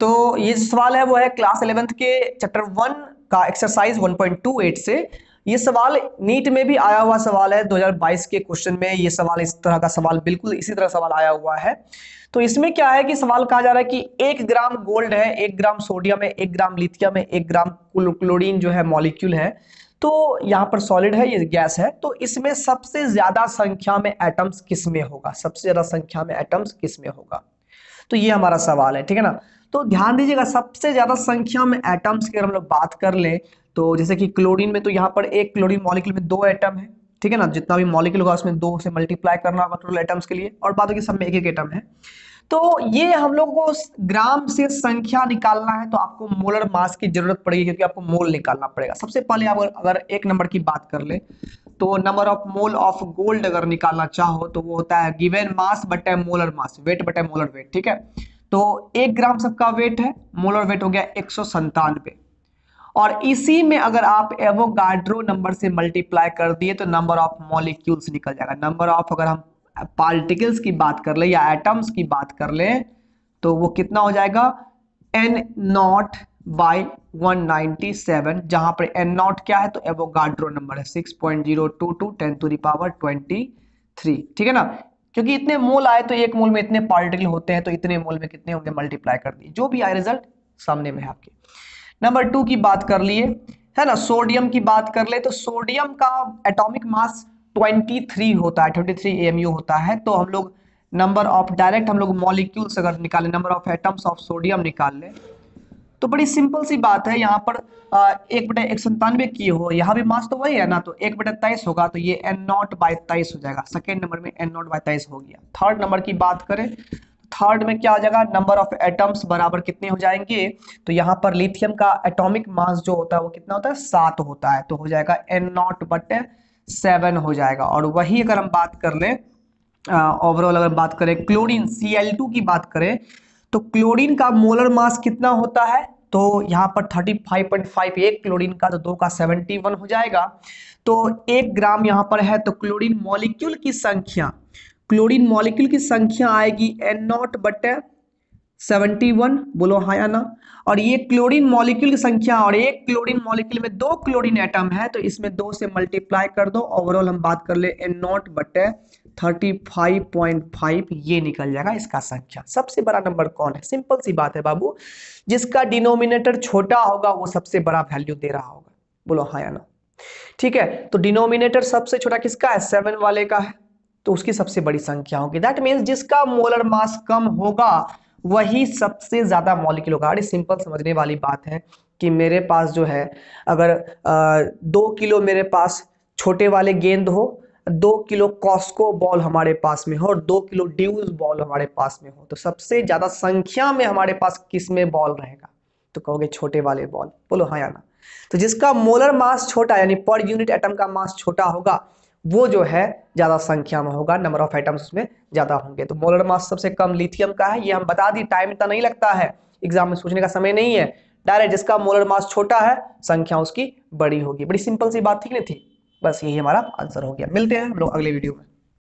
तो ये सवाल है वो है क्लास 11th के चैप्टर 1 का एक्सरसाइज 1.28 से। ये सवाल नीट में भी आया हुआ सवाल है 2022 के क्वेश्चन में। ये सवाल इस तरह का सवाल बिल्कुल इसी तरह सवाल आया हुआ है। तो इसमें क्या है कि सवाल कहा जा रहा है कि 1 ग्राम गोल्ड है, 1 ग्राम सोडियम है, 1 ग्राम लिथियम है, 1 ग्राम क्लोरीन जो है मॉलिक्यूल है। तो यहाँ पर सॉलिड है, ये गैस है। तो इसमें सबसे ज्यादा संख्या में एटम्स किस में होगा, सबसे ज्यादा संख्या में एटम्स किस में होगा। तो ये हमारा सवाल है, ठीक है ना। तो ध्यान दीजिएगा, सबसे ज्यादा संख्या में एटम्स की अगर हम लोग बात कर ले तो जैसे कि क्लोरीन में, तो यहाँ पर एक क्लोरीन मॉलिक्यूल में 2 एटम है, ठीक है ना। जितना भी मॉलिक्यूल होगा उसमें 2 से मल्टीप्लाई करना होगा टोटल एटम्स के लिए, और बाकी सब में एक एक एटम है। तो ये हम लोग को ग्राम से संख्या निकालना है, तो आपको मोलर मास की जरूरत पड़ेगी, क्योंकि आपको मोल निकालना पड़ेगा। सबसे पहले आप अगर 1 नंबर की बात कर ले तो number of mole of gold अगर निकालना चाहो तो वो होता है गिवन मास बटे मोलर मास, वेट बटे मोलर वेट, ठीक है। तो 1 ग्राम सबका वेट है, मोलर वेट हो गया 197। और इसी में अगर आप एवोगाड्रो नंबर से मल्टीप्लाई कर दिए तो नंबर ऑफ मॉलिक्यूल्स निकल जाएगा। नंबर ऑफ अगर हम पार्टिकल्स की बात कर ले या एटम्स की बात कर ले तो वो कितना हो जाएगा, एन नॉट बाई 197, जहां पर एन नॉट क्या है तो एवोगाड्रो नंबर है 6.022 10 टू द पावर 23, ठीक है ना। क्योंकि इतने मोल आए तो एक मोल में इतने पार्टिकल होते हैं, तो इतने मोल में कितने होंगे मल्टीप्लाई कर दिए, जो भी आए रिजल्ट सामने में है आपके। नंबर 2 की बात कर लिए, है ना। सोडियम की बात कर ले तो सोडियम का एटॉमिक मास 23 होता है, 23 AMU होता है। तो हम लोग नंबर ऑफ डायरेक्ट हम लोग मॉलिक्यूल्स अगर निकालें, number of atoms of sodium निकाल लें तो बड़ी सिंपल सी बात है। यहाँ पर 1/197 की हो, यहाँ भी मास तो वही है ना, तो 1/23 होगा, तो ये एन नॉट बाई 23 हो जाएगा। सेकेंड नंबर में एन नॉट बाई 23 हो गया। थर्ड नंबर की बात करें, थर्ड में क्या आ जाएगा, नंबर ऑफ एटम्स बराबर कितने हो जाएंगे, तो यहाँ पर लिथियम का एटॉमिक मास जो होता है वो कितना होता है, 7 होता है, तो हो जाएगा एन नॉट बटे 7 हो जाएगा। और वही अगर हम बात कर ले ओवरऑल अगर बात करें क्लोरीन Cl2 की बात करें तो क्लोरीन का मोलर मास कितना होता है, तो यहाँ पर 35.5, एक क्लोरीन का, तो 2 का 71 हो जाएगा। तो 1 ग्राम यहाँ पर है, तो क्लोरीन मॉलिक्यूल की संख्या, क्लोरीन मॉलिक्यूल की संख्या आएगी एन नॉट बटे 71, बोलो हाँ या ना। और ये क्लोरीन मॉलिक्यूल की संख्या, और एक क्लोरीन मॉलिक्यूल में 2 क्लोरीन एटम है, तो इसमें 2 से मल्टीप्लाई कर दो। ओवरऑल हम बात कर ले एन नॉट बटे 35.5, ये निकल जाएगा इसका संख्या। सबसे बड़ा नंबर कौन है, सिंपल सी बात है बाबू, जिसका डिनोमिनेटर छोटा होगा वो सबसे बड़ा वैल्यू दे रहा होगा, बोलो हाँ या ना। ठीक है, तो डिनोमिनेटर सबसे छोटा किसका है, 7 वाले का है, तो उसकी सबसे बड़ी संख्या होगी। दैट मीन्स जिसका मोलर मास कम होगा वही सबसे ज्यादा मॉलिक्यूल होगा। अरे सिंपल समझने वाली बात है कि मेरे पास जो है अगर 2 किलो मेरे पास छोटे वाले गेंद हो, 2 किलो कॉस्को बॉल हमारे पास में हो, और 2 किलो ड्यूज बॉल हमारे पास में हो, तो सबसे ज्यादा संख्या में हमारे पास किस में बॉल रहेगा, तो कहोगे छोटे वाले बॉल, बोलो हाँ या ना। तो जिसका मोलर मास छोटा यानी पर यूनिट एटम का मास छोटा होगा वो जो है ज्यादा संख्या में होगा, नंबर ऑफ एटम्स उसमें ज्यादा होंगे। तो मोलर मास सबसे कम लिथियम का है, ये हम बता दी। टाइम इतना नहीं लगता है, एग्जाम में सोचने का समय नहीं है, डायरेक्ट जिसका मोलर मास छोटा है संख्या उसकी बड़ी होगी। बड़ी सिंपल सी बात थी नहीं थी, बस यही हमारा आंसर हो गया। मिलते हैं हम लोग अगले वीडियो में।